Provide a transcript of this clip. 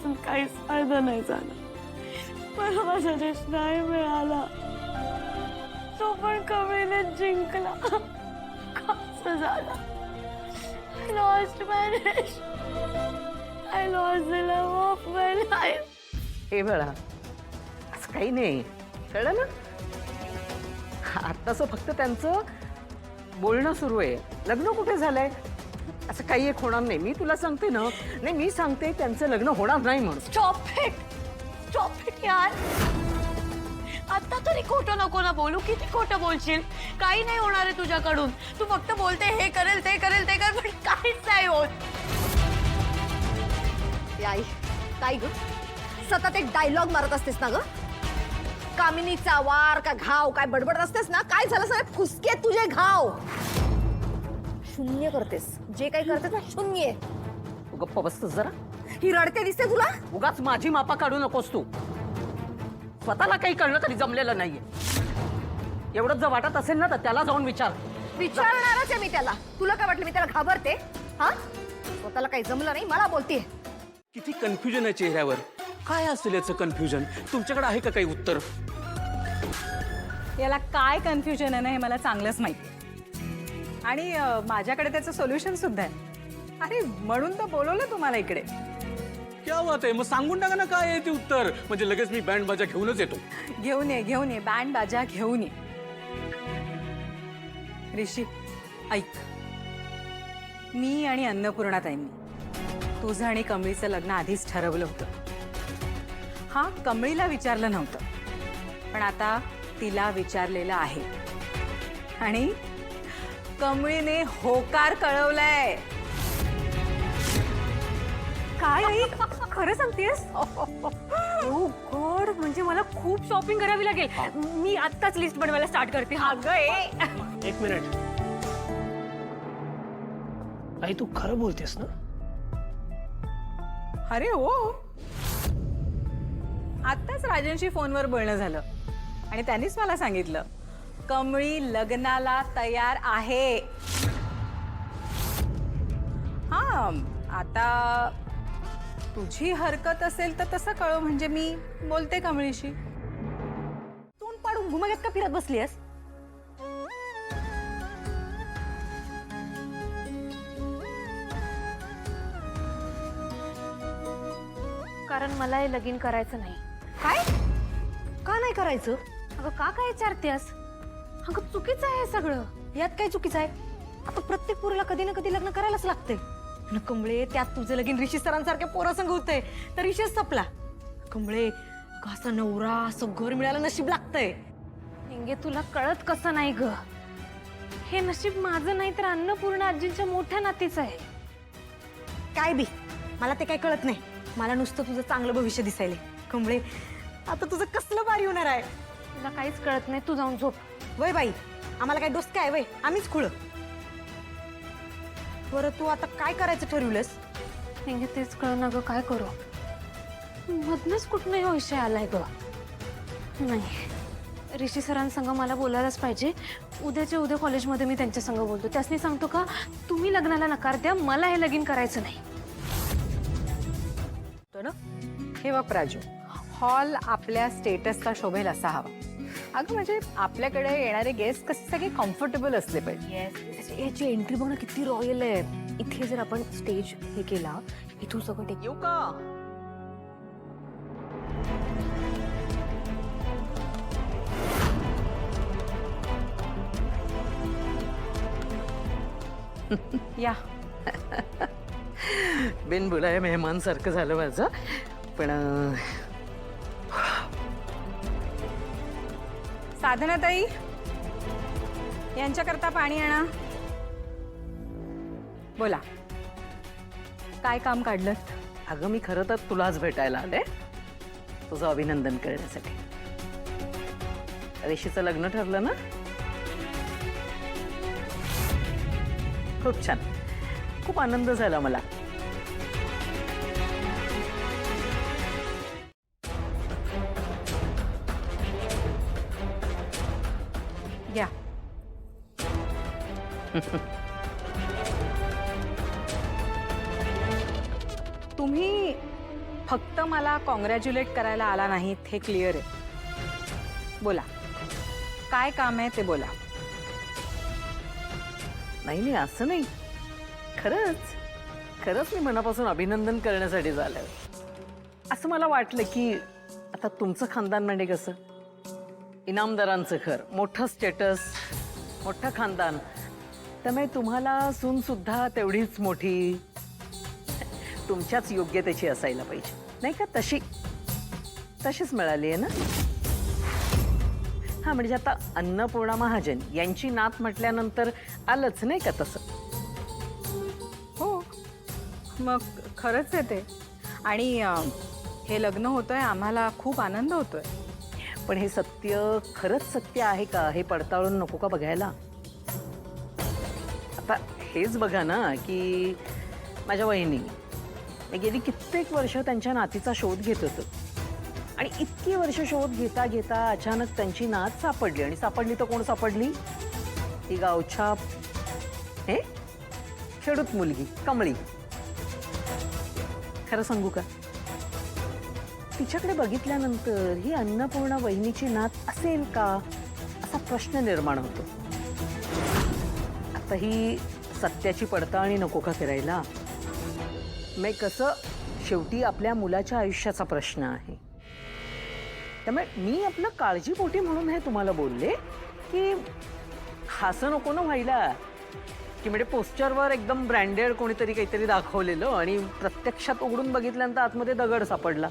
पासून काहीच फायदा नाही झाला. मला माझा यश नाही मिळाला. तो पण कमीने जिंकला. कसं झालं? I lost my Yash. I lost the love of my life. हे बळा, असं काही नाही, कळलं ना? आत्ताच फक्त त्यांचं बोलणं सुरू आहे. लग्न कुठे झालंय? असं काही एक होणार नाही. मी तुला सांगते ना, नाही मी सांगते त्यांचं लग्न होणार नाही म्हणून. स्टॉप इट यार. आता तरी खोटं नको ना बोलू. किती खोटं बोलशील? काही नाही होणार आहे तुझ्याकडून. तू फक्त बोलते हे करेल ते करेल ते कर, पण काहीच नाही होत. आई काय ग सतत एक डायलॉग मारत असतेस ना ग? कामिनीचा वार का घाव काय बडबडत असतेस ना? काय झालं सगळे फुसके तुझे घाव. शून्य करतेस. जे काही करतेस ना शून्य. तू गप्प बसतोस जरा. ही रडते दिसते तुला? उगाच माझी मापा काढू नकोस तू. स्वतःला काही कळलं तरी जमलेलं नाहीये. एवढंच जर वाटत असेल ना तर त्याला जाऊन विचार. विचारणारच आहे मी त्याला. तुला काय वाटलं मी त्याला घाबरते? हा, स्वतःला काही जमलं नाही मला बोलते. किती कन्फ्युजन आहे चेहऱ्यावर. काय असेल याचं कन्फ्युजन? तुमच्याकडे आहे का काही उत्तर? याला काय कन्फ्युजन आहे ना हे मला चांगलंच माहिती. आणि माझ्याकडे त्याचं सोल्युशन सुद्धा आहे. अरे म्हणून तर बोलवलं तुम्हाला इकडे. क्या बात आहे. मग सांगून टाका ना काय आहे ते उत्तर. म्हणजे लगेच मी बँड बाजा घेऊनच येतो. घेऊन ये बँड बाजा घेऊन ये. ऋषी ऐक, मी आणि अन्नपूर्णाताईंनी तुझं आणि कमळीचं लग्न आधीच ठरवलं होतं. हा, कमळीला विचारलं नव्हतं, पण आता तिला विचारलेलं आहे. आणि कमळीने होकार कळवलाय. काय आई? खरं सांगतेस? ओ गॉड, म्हणजे मला खूप शॉपिंग करावी लागेल. मी आत्ताच लिस्ट बनवायला स्टार्ट करते. एक मिनिट. आई तू खरं बोलतेस ना? अरे हो, आत्ताच राजांशी फोनवर बोलणं झालं आणि त्यांनीच मला सांगितलं कमळी लग्नाला तयार आहे. हा, आता तुझी हरकत असेल तर तसं कळव. म्हणजे मी बोलते कमळीशी. तोंड पाडून घुमगत का फिरत बसलीस? कारण मला हे लगीन करायचं नाही. काय? का नाही करायचं? अगं का काय विचारतेस? अगं चुकीचं आहे हे सगळं. यात काय चुकीचं आहे? आता प्रत्येक पोरीला कधी ना कधी लग्न करायलाच लागतंय. न कमळे, त्यात तुझं लगीन ऋषी सरांसारख्या पोरासंग होतंय तर ऋषीच संपला. कमळे, कसा नवरा असं घर मिळायला नशीब लागतंय. निंगे, तुला कळत कसं नाही ग? हे नशीब माझं नाही तर अन्नपूर्णा आजींच्या मोठ्या नातीचं आहे. काय बी, मला ते काय कळत नाही. मला नुसतं तुझं चांगलं भविष्य दिसायले. कमळे, आता तुझं कसलं भारी होणार आहे. तुला काहीच कळत नाही. तू जाऊन झोप. वय बाई, आम्हाला काय डोसकं आहे वय? आम्हीच खुळ. बरं, तू आता काय करायचं ठरवलंस? निंगे, तेच कळ ना ग, काय करू? मधनच कुठं नाही विषय आलाय ग. नाही, ऋषी सरांसंग मला बोलायलाच पाहिजे. उद्याच्या उद्या कॉलेजमध्ये मी त्यांच्या संग बोलतो. त्यासनी सांगतो का तुम्ही लग्नाला नकार द्या, मला हे लगीन करायचं नाही. हे बघ प्राजू, हॉल आपल्या स्टेटसला शोभेल असा हवा. अगं म्हणजे आपल्याकडे येणारे गेस्ट कसे सगळे कम्फर्टेबल असले पाहिजे. याची एंट्री बघ ना किती रॉयल आहे. इथे जर आपण स्टेज हे केला, इथून सगळं येऊ का? या. बिन बोलाय मेहमान सारखं झालं माझं. पण साधनाताई, यांच्याकरता पाणी आणा. बोला, काय काम काढलं? अगं मी खरं तर तुलाच भेटायला आले, तुझं अभिनंदन करण्यासाठी. ऋषीचं लग्न ठरलं ना? खूप छान, खूप आनंद झाला मला. घ्या. तुम्ही फक्त मला कॉंग्रॅच्युलेट करायला आला नाहीत हे क्लिअर आहे. बोला, काय काम आहे ते बोला. नाही नाही, असं नाही. खरंच खरंच मी मनापासून अभिनंदन करण्यासाठी झालंय. असं मला वाटलं की आता तुमचं खानदान म्हणजे कसं, इनामदारांचं घर, मोठं स्टेटस, मोठं खानदान, त्यामुळे तुम्हाला सून सुद्धा तेवढीच मोठी, तुमच्याच योग्यतेची असायला पाहिजे, नाही का? तशीच मिळाली आहे ना? हा, म्हणजे आता अन्नपूर्णा महाजन यांची नात म्हटल्यानंतर आलंच नाही का तसं? हो, मग खरंच आहे ते. आणि हे लग्न होतंय, आम्हाला खूप आनंद होतोय. पण हे सत्य खरंच सत्य आहे का हे पडताळून नको का बघायला? आता हेच बघा ना की माझ्या वहिनी मी गेली कित्येक वर्ष त्यांच्या नातीचा शोध घेत होतो, आणि इतकी वर्ष शोध घेता घेता अचानक त्यांची नात सापडली. आणि सापडली तर कोण सापडली? ती गावच्या हे खेडूत मुलगी कमळी. खरं सांगू का, तिच्याकडे बघितल्यानंतर ही अन्नपूर्णा वहिनीची नात असेल का असा प्रश्न निर्माण होतो. आता ही सत्याची पडताळणी नको का करायला? मग कसं, शेवटी आपल्या मुलाच्या आयुष्याचा प्रश्न आहे. त्यामुळे मी आपलं काळजीपोटी म्हणून हे तुम्हाला बोलले की असं नको ना व्हायला की म्हणजे पोस्टरवर एकदम ब्रँडेड कोणीतरी काहीतरी दाखवलेलं आणि प्रत्यक्षात उघडून बघितल्यानंतर आतमध्ये दगड सापडला.